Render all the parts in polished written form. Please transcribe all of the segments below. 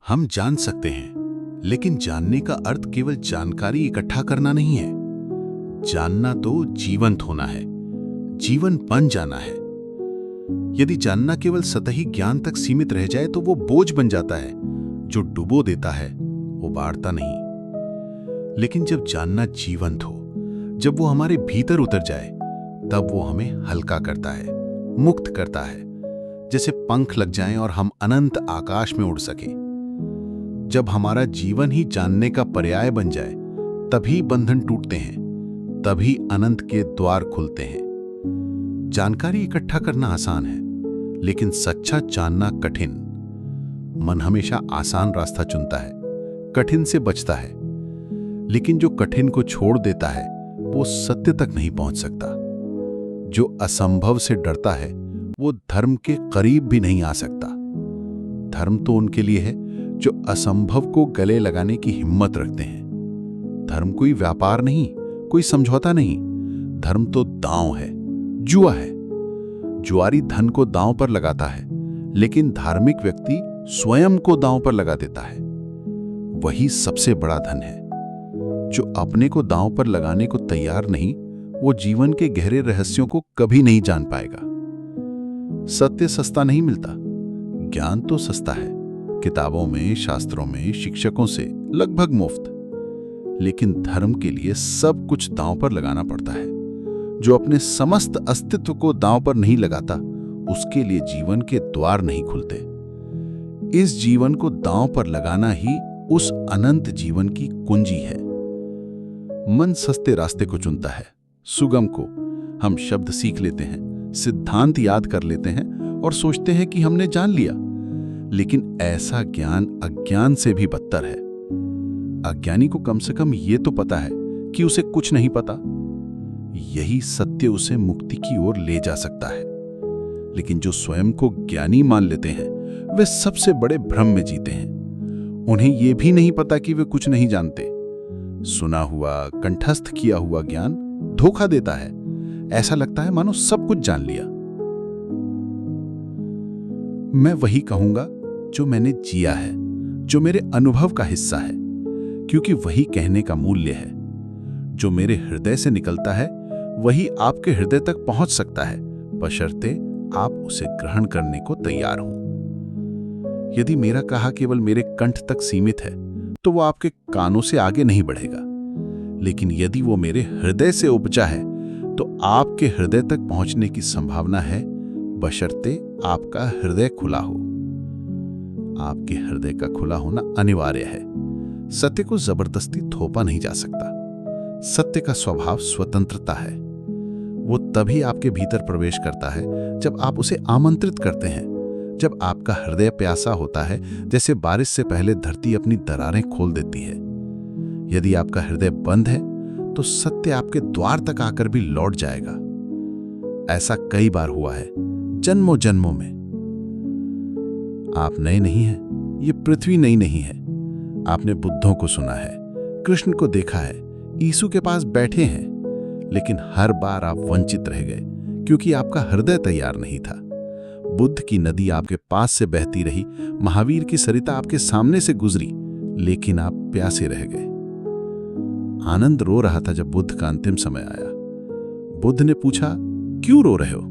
हम जान सकते हैं, लेकिन जानने का अर्थ केवल जानकारी इकट्ठा करना नहीं है। जानना तो जीवंत होना है, जीवन बन जाना है। यदि जानना केवल सतही ज्ञान तक सीमित रह जाए तो वो बोझ बन जाता है, जो डुबो देता है, उबारता नहीं। लेकिन जब जानना जीवंत हो, जब वो हमारे भीतर उतर जाए, तब वो हमें हल्का करता है, मुक्त करता है, जैसे पंख लग जाएं और हम अनंत आकाश में उड़ सकें। जब हमारा जीवन ही जानने का पर्याय बन जाए, तभी बंधन टूटते हैं, तभी अनंत के द्वार खुलते हैं। जानकारी इकट्ठा करना आसान है, लेकिन सच्चा जानना कठिन। मन हमेशा आसान रास्ता चुनता है, कठिन से बचता है। लेकिन जो कठिन को छोड़ देता है, वो सत्य तक नहीं पहुंच सकता। जो असंभव से डरता है, वो धर्म के करीब भी नहीं आ सकता। धर्म तो उनके लिए है जो असंभव को गले लगाने की हिम्मत रखते हैं। धर्म कोई व्यापार नहीं, कोई समझौता नहीं। धर्म तो दांव है, जुआ है। जुआरी धन को दांव पर लगाता है, लेकिन धार्मिक व्यक्ति स्वयं को दांव पर लगा देता है। वही सबसे बड़ा धन है। जो अपने को दांव पर लगाने को तैयार नहीं, वो जीवन के गहरे रहस्यों को कभी नहीं जान पाएगा। सत्य सस्ता नहीं मिलता, ज्ञान तो सस्ता है, किताबों में, शास्त्रों में, शिक्षकों से लगभग मुफ्त। लेकिन धर्म के लिए सब कुछ दांव पर लगाना पड़ता है। जो अपने समस्त अस्तित्व को दांव पर नहीं लगाता, उसके लिए जीवन के द्वार नहीं खुलते। इस जीवन को दांव पर लगाना ही उस अनंत जीवन की कुंजी है। मन सस्ते रास्ते को चुनता है, सुगम को। हम शब्द सीख लेते हैं, सिद्धांत याद कर लेते हैं और सोचते हैं कि हमने जान लिया। लेकिन ऐसा ज्ञान अज्ञान से भी बदतर है। अज्ञानी को कम से कम ये तो पता है कि उसे कुछ नहीं पता। यही सत्य उसे मुक्ति की ओर ले जा सकता है। लेकिन जो स्वयं को ज्ञानी मान लेते हैं, वे सबसे बड़े भ्रम में जीते हैं। उन्हें यह भी नहीं पता कि वे कुछ नहीं जानते। सुना हुआ, कंठस्थ किया हुआ ज्ञान धोखा देता है। ऐसा लगता है मानो सब कुछ जान लिया। मैं वही कहूंगा जो मैंने जिया है, जो मेरे अनुभव का हिस्सा है, क्योंकि वही कहने का मूल्य है। जो मेरे हृदय से निकलता है, वही आपके हृदय तक पहुंच सकता है, बशर्ते आप उसे ग्रहण करने को तैयार हों। यदि मेरा कहा केवल मेरे कंठ तक सीमित है, तो वो आपके कानों से आगे नहीं बढ़ेगा। लेकिन यदि वो मेरे हृदय से उपजा है, तो आपके हृदय तक पहुंचने की संभावना है, बशर्ते आपका हृदय खुला हो। आपके हृदय का खुला होना अनिवार्य है। सत्य को जबरदस्ती थोपा नहीं जा सकता। सत्य का स्वभाव स्वतंत्रता है। वो तभी आपके भीतर प्रवेश करता है जब आप उसे आमंत्रित करते हैं, जब आपका हृदय प्यासा होता है, जैसे बारिश से पहले धरती अपनी दरारें खोल देती है। यदि आपका हृदय बंद है, तो सत्य आपके द्वार तक आकर भी लौट जाएगा। ऐसा कई बार हुआ है, जन्मों जन्मों में। आप नए नहीं हैं, ये पृथ्वी नई नहीं है। आपने बुद्धों को सुना है, कृष्ण को देखा है, यीशु के पास बैठे हैं, लेकिन हर बार आप वंचित रह गए, क्योंकि आपका हृदय तैयार नहीं था। बुद्ध की नदी आपके पास से बहती रही, महावीर की सरिता आपके सामने से गुजरी, लेकिन आप प्यासे रह गए। आनंद रो रहा था जब बुद्ध का अंतिम समय आया। बुद्ध ने पूछा, क्यों रो रहे हो?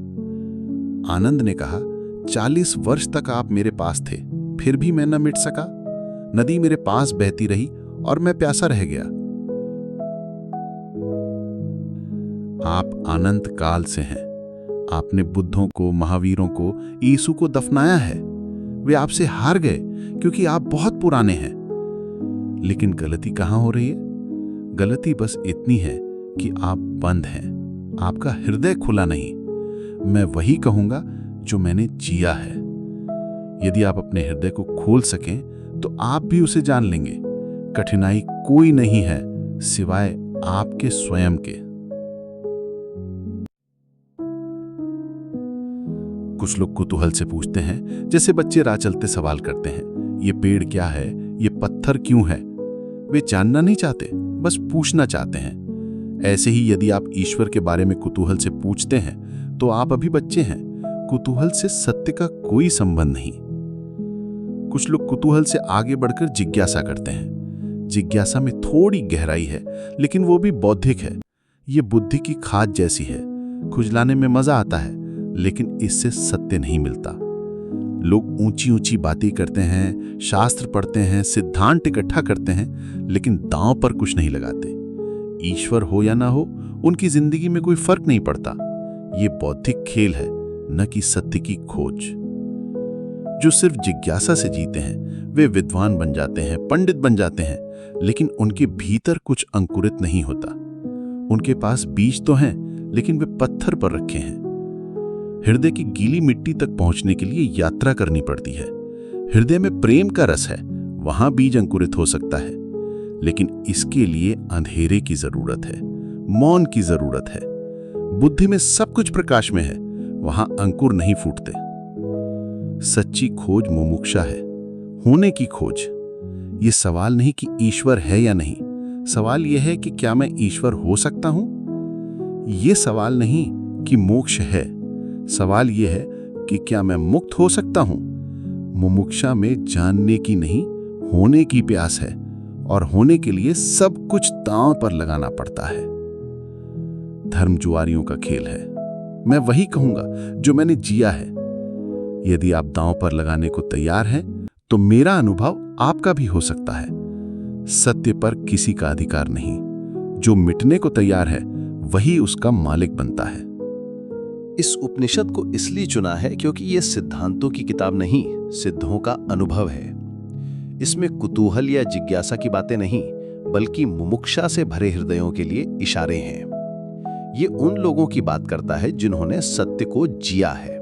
आनंद ने कहा, 40 वर्ष तक आप मेरे पास थे, फिर भी मैं न मिट सका। नदी मेरे पास बहती रही और मैं प्यासा रह गया। आप अनंत काल से हैं। आपने बुद्धों को, महावीरों को, यीशु को दफनाया है। वे आपसे हार गए क्योंकि आप बहुत पुराने हैं। लेकिन गलती कहां हो रही है? गलती बस इतनी है कि आप बंद हैं। आपका हृदय खुला नहीं। मैं वही कहूंगा जो मैंने जिया है। यदि आप अपने हृदय को खोल सकें, तो आप भी उसे जान लेंगे। कठिनाई कोई नहीं है सिवाय आपके स्वयं के। कुछ लोग कुतूहल से पूछते हैं, जैसे बच्चे राह चलते सवाल करते हैं, ये पेड़ क्या है, ये पत्थर क्यों है? वे जानना नहीं चाहते, बस पूछना चाहते हैं। ऐसे ही यदि आप ईश्वर के बारे में कुतूहल से पूछते हैं, तो आप अभी बच्चे हैं। कुतूहल से सत्य का कोई संबंध नहीं। कुछ लोग कुतूहल से आगे बढ़कर जिज्ञासा करते हैं। जिज्ञासा में थोड़ी गहराई है, लेकिन वो भी बौद्धिक है। ये बुद्धि की खाद जैसी है, खुजलाने में मजा आता है, लेकिन इससे सत्य नहीं मिलता। लोग ऊंची ऊंची बातें करते हैं, शास्त्र पढ़ते हैं, सिद्धांत इकट्ठा करते हैं, लेकिन दांव पर कुछ नहीं लगाते। ईश्वर हो या ना हो, उनकी जिंदगी में कोई फर्क नहीं पड़ता। ये बौद्धिक खेल है, न कि सत्य की खोज। जो सिर्फ जिज्ञासा से जीते हैं वे विद्वान बन जाते हैं, पंडित बन जाते हैं, लेकिन उनके भीतर कुछ अंकुरित नहीं होता। उनके पास बीज तो हैं, लेकिन वे पत्थर पर रखे हैं। हृदय की गीली मिट्टी तक पहुंचने के लिए यात्रा करनी पड़ती है। हृदय में प्रेम का रस है, वहां बीज अंकुरित हो सकता है, लेकिन इसके लिए अंधेरे की जरूरत है, मौन की जरूरत है। बुद्धि में सब कुछ प्रकाश में है, वहां अंकुर नहीं फूटते। सच्ची खोज मुमुक्षा है, होने की खोज। ये सवाल नहीं कि ईश्वर है या नहीं, सवाल यह है कि क्या मैं ईश्वर हो सकता हूं। ये सवाल नहीं कि मोक्ष है, सवाल यह है कि क्या मैं मुक्त हो सकता हूं। मुमुक्षा में जानने की नहीं, होने की प्यास है, और होने के लिए सब कुछ दांव पर लगाना पड़ता है। धर्म जुआरियों का खेल है। मैं वही कहूंगा जो मैंने जिया है। यदि आप दांव पर लगाने को तैयार हैं, तो मेरा अनुभव आपका भी हो सकता है। सत्य पर किसी का अधिकार नहीं। जो मिटने को तैयार है, वही उसका मालिक बनता है। इस उपनिषद को इसलिए चुना है क्योंकि यह सिद्धांतों की किताब नहीं, सिद्धों का अनुभव है। इसमें कुतूहल या जिज्ञासा की बातें नहीं, बल्कि मुमुक्षा से भरे हृदयों के लिए इशारे हैं। ये उन लोगों की बात करता है जिन्होंने सत्य को जिया है।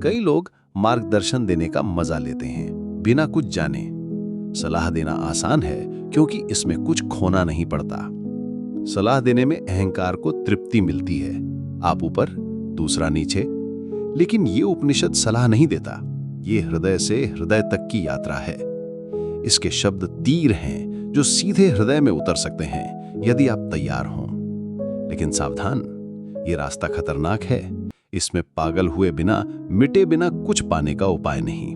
कई लोग मार्गदर्शन देने का मजा लेते हैं, बिना कुछ जाने। सलाह देना आसान है क्योंकि इसमें कुछ खोना नहीं पड़ता। सलाह देने में अहंकार को तृप्ति मिलती है, आप ऊपर दूसरा नीचे। लेकिन ये उपनिषद सलाह नहीं देता, ये हृदय से हृदय तक की यात्रा है। इसके शब्द तीर हैं जो सीधे हृदय में उतर सकते हैं यदि आप तैयार हों। लेकिन सावधान, ये रास्ता खतरनाक है। इसमें पागल हुए बिना, मिटे बिना कुछ पाने का उपाय नहीं।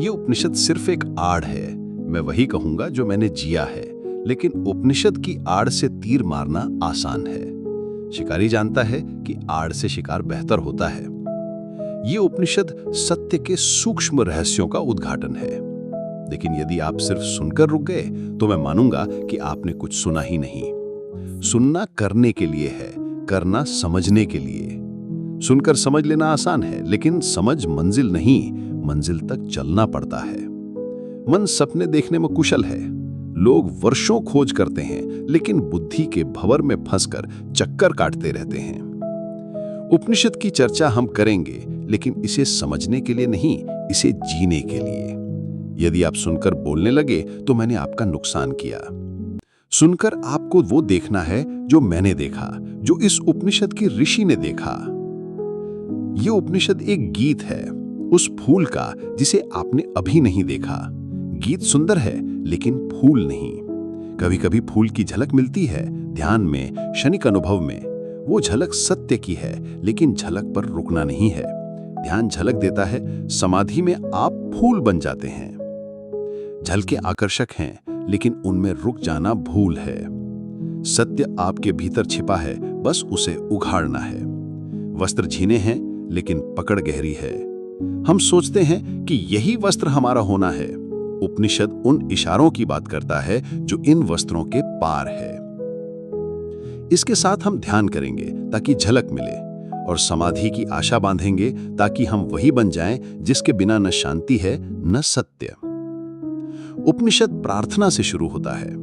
ये उपनिषद सिर्फ एक आड़ है। मैं वही कहूंगा जो मैंने जिया है, लेकिन उपनिषद की आड़ से तीर मारना आसान है। शिकारी जानता है कि आड़ से शिकार बेहतर होता है। ये उपनिषद सत्य के सूक्ष्म रहस्यों का उद्घाटन है। लेकिन यदि आप सिर्फ सुनकर रुक गए, तो मैं मानूंगा कि आपने कुछ सुना ही नहीं। सुनना करने के लिए है, करना समझने के लिए। सुनकर समझ लेना आसान है, लेकिन समझ मंजिल नहीं, मंजिल तक चलना पड़ता है। मन सपने देखने में कुशल है। लोग वर्षों खोज करते हैं, लेकिन बुद्धि के भंवर में फंसकर चक्कर काटते रहते हैं। उपनिषद की चर्चा हम करेंगे, लेकिन इसे समझने के लिए नहीं, इसे जीने के लिए। यदि आप सुनकर बोलने लगे, तो मैंने आपका नुकसान किया। सुनकर आपको वो देखना है जो मैंने देखा, जो इस उपनिषद की ऋषि ने देखा। ये उपनिषद एक गीत है, उस फूल का जिसे आपने अभी नहीं देखा। गीत सुंदर है, लेकिन फूल नहीं। कभी कभी फूल की झलक मिलती है, ध्यान में, क्षणिक अनुभव में। वो झलक सत्य की है, लेकिन झलक पर रुकना नहीं है। ध्यान झलक देता है, समाधि में आप फूल बन जाते हैं। झलकें आकर्षक हैं, लेकिन उनमें रुक जाना भूल है। सत्य आपके भीतर छिपा है, बस उसे उघाड़ना है। वस्त्र झीने हैं, लेकिन पकड़ गहरी है। हम सोचते हैं कि यही वस्त्र हमारा होना है। उपनिषद उन इशारों की बात करता है जो इन वस्त्रों के पार है। इसके साथ हम ध्यान करेंगे ताकि झलक मिले, और समाधि की आशा बांधेंगे ताकि हम वही बन जाएं जिसके बिना न शांति है न सत्य। उपनिषद प्रार्थना से शुरू होता है।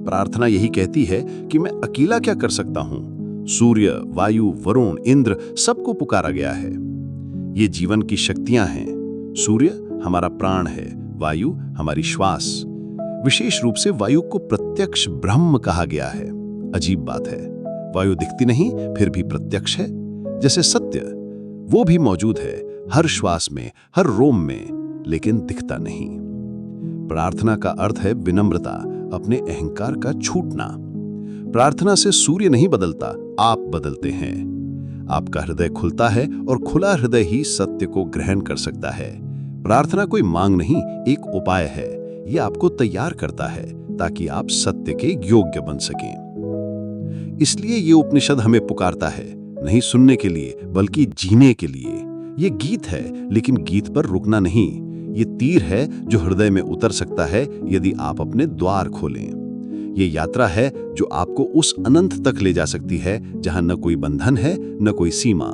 प्रार्थना यही कहती है कि मैं अकेला क्या कर सकता हूं। सूर्य, वायु, वरुण, इंद्र सबको पुकारा गया है। ये जीवन की शक्तियां हैं। सूर्य हमारा प्राण है, वायु हमारी श्वास। विशेष रूप से वायु को प्रत्यक्ष ब्रह्म कहा गया है। अजीब बात है, वायु दिखती नहीं, फिर भी प्रत्यक्ष है। जैसे सत्य, वो भी मौजूद है हर श्वास में, हर रोम में, लेकिन दिखता नहीं। प्रार्थना का अर्थ है विनम्रता, अपने अहंकार का छूटना। प्रार्थना से सूर्य नहीं बदलता, आप बदलते हैं। आपका हृदय खुलता है, और खुला हृदय ही सत्य को ग्रहण कर सकता है। प्रार्थना कोई मांग नहीं, एक उपाय है। ये आपको तैयार करता है ताकि आप सत्य के योग्य बन सकें। इसलिए ये उपनिषद हमें पुकारता है, नहीं सुनने के लिए बल्कि जीने के लिए। ये गीत है, लेकिन गीत पर रुकना नहीं। ये तीर है जो हृदय में उतर सकता है यदि आप अपने द्वार खोलें। ये यात्रा है जो आपको उस अनंत तक ले जा सकती है जहां न कोई बंधन है, न कोई सीमा।